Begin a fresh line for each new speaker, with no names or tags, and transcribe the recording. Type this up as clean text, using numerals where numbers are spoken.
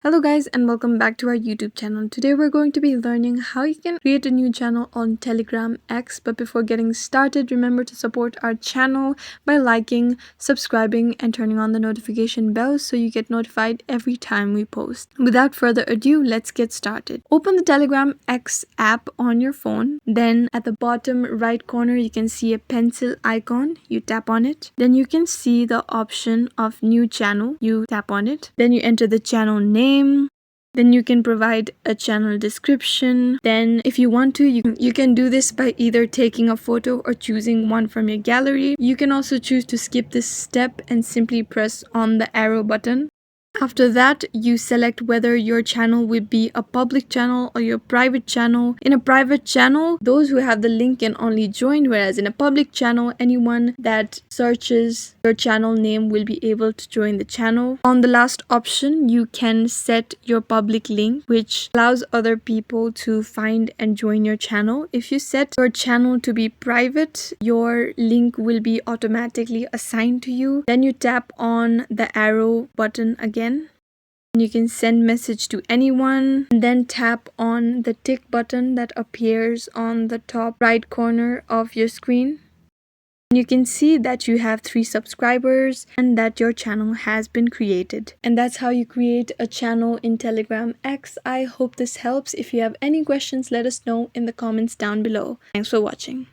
Hello guys and welcome back to our YouTube channel. Today we're going to be learning how you can create a new channel on Telegram X. But before getting started, remember to support our channel by liking, subscribing and turning on the notification bell so you get notified every time we post. Without further ado, let's get started. Open the Telegram X app on your phone. Then at the bottom right corner you can see a pencil icon. You tap on it. Then you can see the option of new channel. You tap on it. Then you enter the channel name. Then you can provide a channel description. Then if you want to, you can do this by either taking a photo or choosing one from your gallery. You can also choose to skip this step and simply press on the arrow button. After that, you select whether your channel will be a public channel or your private channel. In a private channel, those who have the link can only join, whereas in a public channel, anyone that searches your channel name will be able to join the channel. On the last option, you can set your public link, which allows other people to find and join your channel. If you set your channel to be private, your link will be automatically assigned to you. Then you tap on the arrow button again. You can send message to anyone and then tap on the tick button that appears on the top right corner of your screen. You can see that you have 3 subscribers and that your channel has been created. And that's how you create a channel in Telegram X. I hope this helps. If you have any questions, let us know in the comments down below. Thanks for watching.